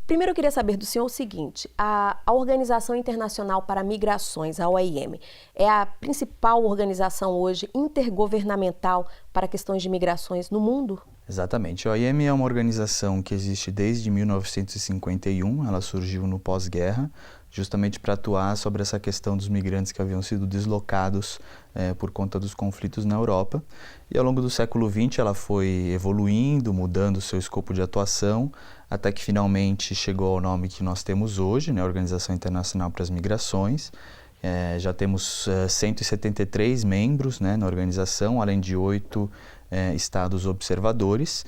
Primeiro eu queria saber do senhor o seguinte, a Organização Internacional para Migrações, a OIM, é a principal organização hoje intergovernamental para questões de migrações no mundo? Exatamente. A OIM é uma organização que existe desde 1951, ela surgiu no pós-guerra, justamente para atuar sobre essa questão dos migrantes que haviam sido deslocados por conta dos conflitos na Europa. E ao longo do século XX ela foi evoluindo, mudando o seu escopo de atuação, até que finalmente chegou ao nome que nós temos hoje, né, Organização Internacional para as Migrações. Já temos 173 membros, né, na organização, além de 8 estados observadores.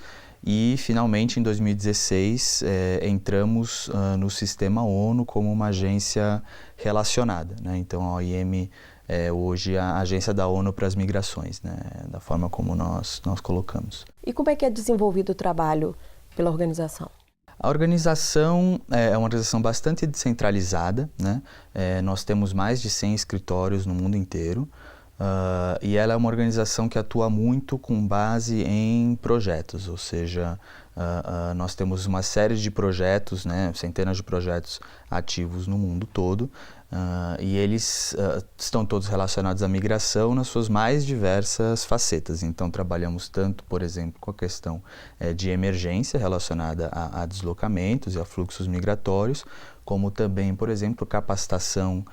E, finalmente, em 2016, entramos no sistema ONU como uma agência relacionada, né? Então, a OIM é hoje a agência da ONU para as migrações, né? Da forma como nós colocamos. E como é que é desenvolvido o trabalho pela organização? A organização é uma organização bastante descentralizada, né? Nós temos mais de 100 escritórios no mundo inteiro. E ela é uma organização que atua muito com base em projetos, ou seja, nós temos uma série de projetos, né, centenas de projetos ativos no mundo todo, e eles estão todos relacionados à migração nas suas mais diversas facetas. Então trabalhamos tanto, por exemplo, com a questão de emergência relacionada a deslocamentos e a fluxos migratórios, como também, por exemplo, capacitação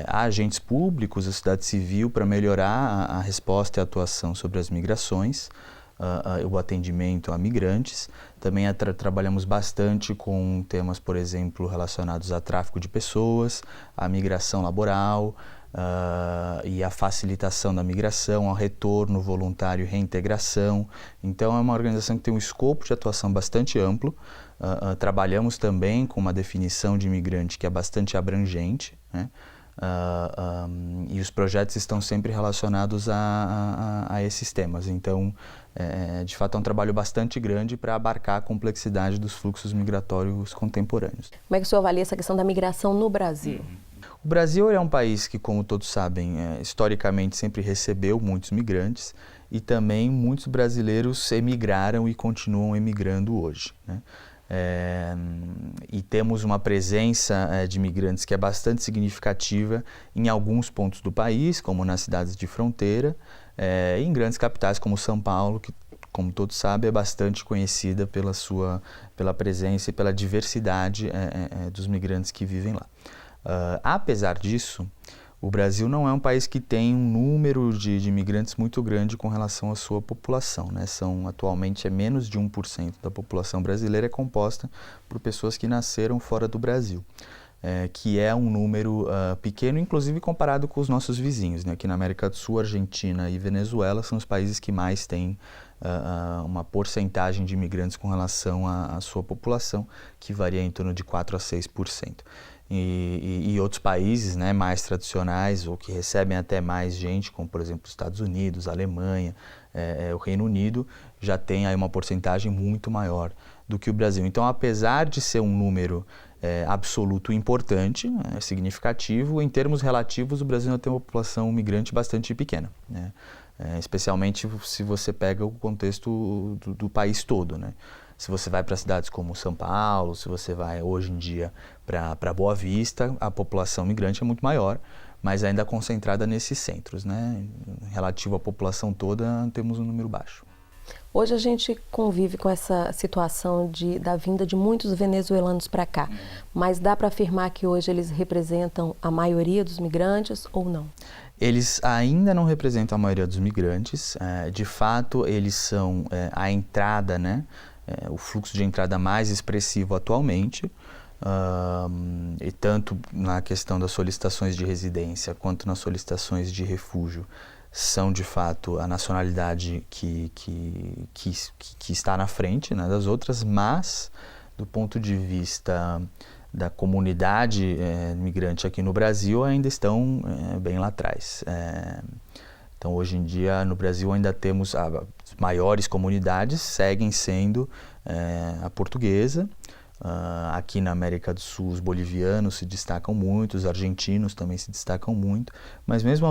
a agentes públicos, a sociedade civil, para melhorar a resposta e a atuação sobre as migrações, o atendimento a migrantes. Também trabalhamos bastante com temas, por exemplo, relacionados a tráfico de pessoas, a migração laboral e a facilitação da migração, ao retorno voluntário e reintegração. Então é uma organização que tem um escopo de atuação bastante amplo. Trabalhamos também com uma definição de imigrante que é bastante abrangente, né? E os projetos estão sempre relacionados a esses temas. Então, de fato, é um trabalho bastante grande para abarcar a complexidade dos fluxos migratórios contemporâneos. Como é que o senhor avalia essa questão da migração no Brasil? O Brasil é um país que, como todos sabem, historicamente sempre recebeu muitos migrantes, e também muitos brasileiros emigraram e continuam emigrando hoje, né? E temos uma presença de imigrantes que é bastante significativa em alguns pontos do país, como nas cidades de fronteira, e em grandes capitais como São Paulo, que, como todos sabem, é bastante conhecida pela presença e pela diversidade dos migrantes que vivem lá. Apesar disso, o Brasil não é um país que tem um número de imigrantes muito grande com relação à sua população, né? Atualmente menos de 1% da população brasileira é composta por pessoas que nasceram fora do Brasil, que é um número pequeno, inclusive comparado com os nossos vizinhos, né? Aqui na América do Sul, Argentina e Venezuela são os países que mais têm uma porcentagem de imigrantes com relação à sua população, que varia em torno de 4 a 6%. E outros países, né, mais tradicionais ou que recebem até mais gente, como por exemplo os Estados Unidos, a Alemanha, o Reino Unido, já tem aí uma porcentagem muito maior do que o Brasil. Então, apesar de ser um número absoluto importante, significativo, em termos relativos o Brasil ainda tem uma população migrante bastante pequena, né? Especialmente se você pega o contexto do país todo, né? Se você vai para cidades como São Paulo, se você vai hoje em dia para Boa Vista, a população migrante é muito maior, mas ainda concentrada nesses centros, né? Relativo à população toda, temos um número baixo. Hoje a gente convive com essa situação da vinda de muitos venezuelanos para cá, mas dá para afirmar que hoje eles representam a maioria dos migrantes ou não? Eles ainda não representam a maioria dos migrantes, de fato eles são a entrada, né? O fluxo de entrada mais expressivo atualmente, e tanto na questão das solicitações de residência quanto nas solicitações de refúgio são de fato a nacionalidade que está na frente, né, das outras, mas do ponto de vista da comunidade migrante aqui no Brasil ainda estão bem lá atrás. Então, hoje em dia, no Brasil ainda temos as maiores comunidades, seguem sendo a portuguesa, Aqui na América do Sul, os bolivianos se destacam muito, os argentinos também se destacam muito, mas mesmo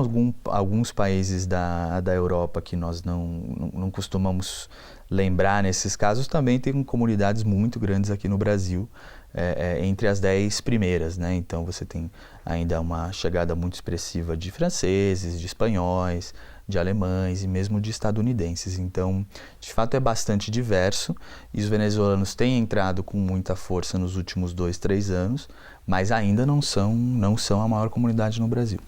alguns países da Europa que nós não costumamos lembrar nesses casos, também tem comunidades muito grandes aqui no Brasil, entre as 10 primeiras, né? Então você tem ainda uma chegada muito expressiva de franceses, de espanhóis, de alemães e mesmo de estadunidenses. Então, de fato, é bastante diverso e os venezuelanos têm entrado com muita força nos últimos 2, 3 anos, mas ainda não são a maior comunidade no Brasil.